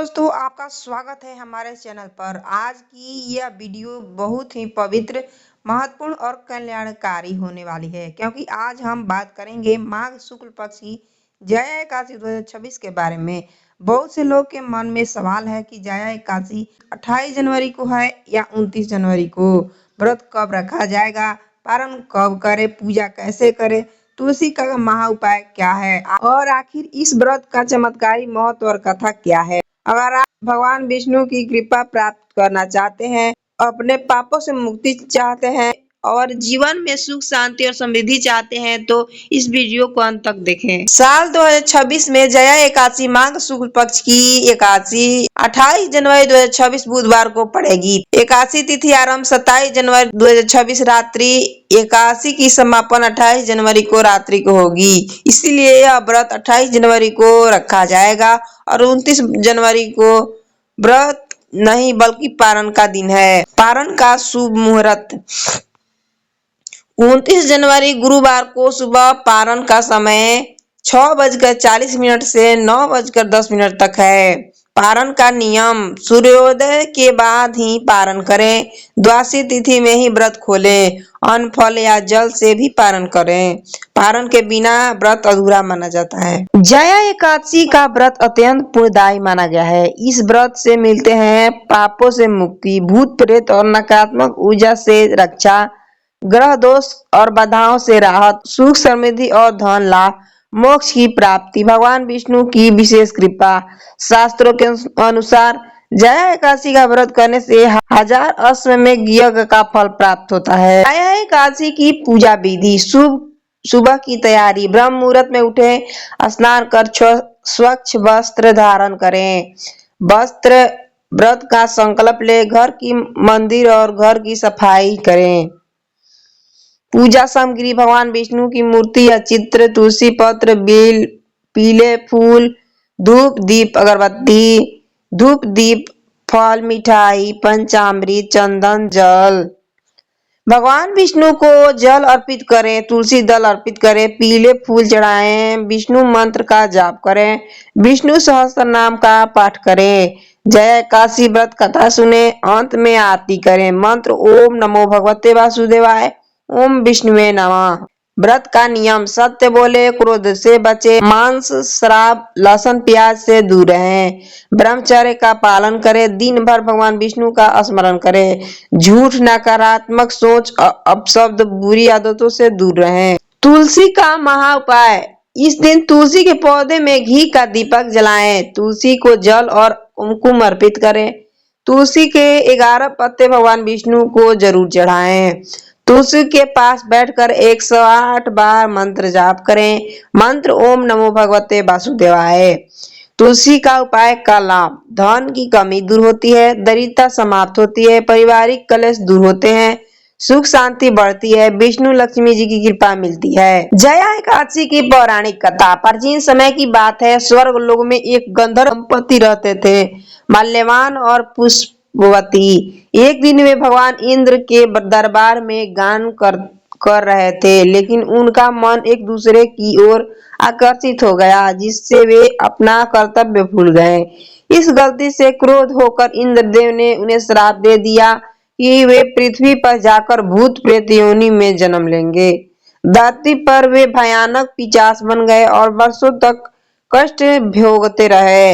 दोस्तों, आपका स्वागत है हमारे चैनल पर। आज की यह वीडियो बहुत ही पवित्र, महत्वपूर्ण और कल्याणकारी होने वाली है, क्योंकि आज हम बात करेंगे माघ शुक्ल पक्ष की जया एकादशी 2026 के बारे में। बहुत से लोग के मन में सवाल है कि जया एकादशी 28 जनवरी को है या 29 जनवरी को। व्रत कब रखा जाएगा, पारण कब करे, पूजा कैसे करे, तुलसी का महा उपाय क्या है और आखिर इस व्रत का चमत्कारी महत्व और कथा क्या है। अगर आप भगवान विष्णु की कृपा प्राप्त करना चाहते हैं, अपने पापों से मुक्ति चाहते हैं और जीवन में सुख शांति और समृद्धि चाहते हैं, तो इस वीडियो को अंत तक देखें। साल 2026 में जया एकादशी माघ शुक्ल पक्ष की एकादशी 28 जनवरी 2026 बुधवार को पड़ेगी। एकादशी तिथि आरंभ 27 जनवरी 2026 रात्रि, एकादशी की समापन 28 जनवरी को रात्रि को होगी। इसीलिए यह व्रत 28 जनवरी को रखा जाएगा और 29 जनवरी को व्रत नहीं बल्कि पारण का दिन है। पारण का शुभ मुहूर्त 29 जनवरी गुरुवार को सुबह पारण का समय 6:40 से 9:10 तक है। पारण का नियम, सूर्योदय के बाद ही पारण करें। द्वादशी तिथि में ही व्रत खोलें। अन्न, फल या जल से भी पारण करें। पारण के बिना व्रत अधूरा माना जाता है। जया एकादशी का व्रत अत्यंत पुण्यदायी माना गया है। इस व्रत से मिलते हैं पापों से मुक्ति, भूत प्रेत और नकारात्मक ऊर्जा से रक्षा, ग्रह दोष और बाधाओं से राहत, सुख समृद्धि और धन लाभ, मोक्ष की प्राप्ति, भगवान विष्णु की विशेष कृपा। शास्त्रों के अनुसार जया एकादशी का व्रत करने से 1000 अश्वमेध यज्ञ का फल प्राप्त होता है। जया एकादशी की पूजा विधि, सुबह की तैयारी, ब्रह्म मुहूर्त में उठे, स्नान कर स्वच्छ वस्त्र धारण करें। व्रत का संकल्प ले, घर की मंदिर और घर की सफाई करें। पूजा सामग्री, भगवान विष्णु की मूर्ति या चित्र, तुलसी पत्र, बेल, पीले फूल, धूप दीप अगरबत्ती, धूप दीप, फल, मिठाई, पंचामृत, चंदन, जल। भगवान विष्णु को जल अर्पित करें, तुलसी दल अर्पित करें, पीले फूल चढ़ाएं, विष्णु मंत्र का जाप करें, विष्णु सहस्त्र नाम का पाठ करें, जया एकादशी व्रत कथा सुने, अंत में आरती करें। मंत्र, ओम नमो भगवते वासुदेवाय, ओम विष्णुवे नमः। व्रत का नियम, सत्य बोले, क्रोध से बचे, मांस, शराब, लहसुन, प्याज से दूर रहें, ब्रह्मचर्य का पालन करें, दिन भर भगवान विष्णु का स्मरण करें, झूठ, नकारात्मक सोच, अपशब्द, बुरी आदतों से दूर रहें। तुलसी का महा उपाय, इस दिन तुलसी के पौधे में घी का दीपक जलाएं, तुलसी को जल और कुमकुम अर्पित करें, तुलसी के 11 पत्ते भगवान विष्णु को जरूर चढ़ाएं। तुलसी के पास बैठकर 108 बार मंत्र जाप करें। मंत्र, ओम नमो भगवते वासुदेवाय। तुलसी का उपाय का लाभ, धन की कमी दूर होती है, दरिद्रता समाप्त होती है, पारिवारिक कलेश दूर होते हैं, सुख शांति बढ़ती है, विष्णु लक्ष्मी जी की कृपा मिलती है। जया एकादशी की पौराणिक कथा, प्राचीन समय की बात है। स्वर्ग लोक में एक गंधर्व दंपति रहते थे, माल्यवान और पुष्पवती। एक दिन वे भगवान इंद्र के दरबार में गान कर रहे थे, लेकिन उनका मन एक दूसरे की ओर आकर्षित हो गया, जिससे वे अपना कर्तव्य भूल गए। इस गलती से क्रोध होकर इंद्रदेव ने उन्हें श्राप दे दिया कि वे पृथ्वी पर जाकर भूत प्रेत योनि में जन्म लेंगे। धरती पर वे भयानक पिशाच बन गए और वर्षों तक कष्ट भोगते रहे।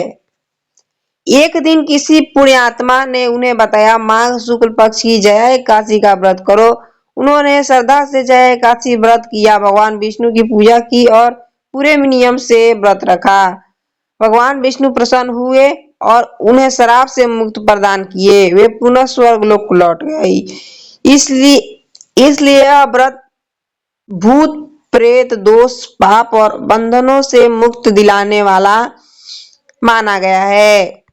एक दिन किसी पुण्यात्मा ने उन्हें बताया, माघ शुक्ल पक्ष की जया एकादशी का व्रत करो। उन्होंने श्रद्धा से जया एकादशी व्रत किया, भगवान विष्णु की पूजा की और पूरे नियम से व्रत रखा। भगवान विष्णु प्रसन्न हुए और उन्हें श्राप से मुक्त प्रदान किए। वे पुनः स्वर्ग लोक लौट गए। इसलिए यह व्रत भूत प्रेत दोष, पाप और बंधनों से मुक्त दिलाने वाला माना गया है।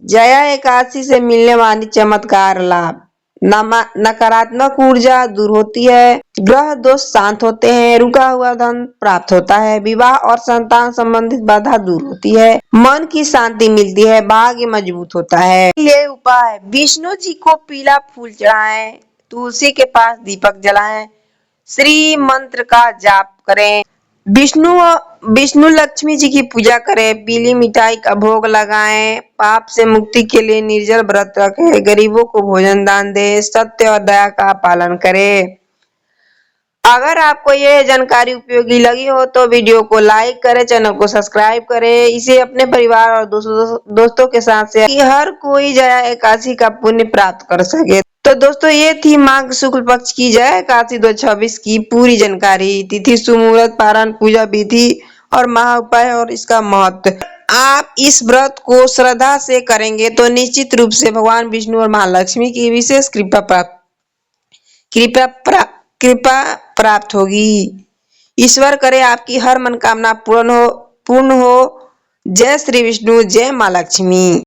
जया एकादशी से मिलने वाली चमत्कार लाभ, नकारात्मक ऊर्जा दूर होती है, ग्रह दोष शांत होते हैं, रुका हुआ धन प्राप्त होता है, विवाह और संतान संबंधित बाधा दूर होती है, मन की शांति मिलती है, भाग्य मजबूत होता है। ये उपाय, विष्णु जी को पीला फूल चढ़ाएं, तुलसी के पास दीपक जलाएं, श्री मंत्र का जाप करें, विष्णु विष्णु लक्ष्मी जी की पूजा करें, पीली मिठाई का भोग लगाएं, पाप से मुक्ति के लिए निर्जल व्रत रखें, गरीबों को भोजन दान दें, सत्य और दया का पालन करें। अगर आपको ये जानकारी उपयोगी लगी हो तो वीडियो को लाइक करें, चैनल को सब्सक्राइब करें, इसे अपने परिवार और दोस्तों के साथ शेयर कि हर कोई जया एकादशी का पुण्य प्राप्त कर सके। तो दोस्तों ये थी माघ शुक्ल पक्ष की जया एकादशी 2026 की पूरी जानकारी। तिथि, सुमुहूर्त, पारण, पूजा विधि और महाउपाय और इसका महत्व। आप इस व्रत को श्रद्धा से करेंगे तो निश्चित रूप से भगवान विष्णु और महालक्ष्मी की विशेष कृपा प्राप्त होगी। ईश्वर करे आपकी हर मनोकामना पूर्ण हो। जय श्री विष्णु, जय माँ लक्ष्मी।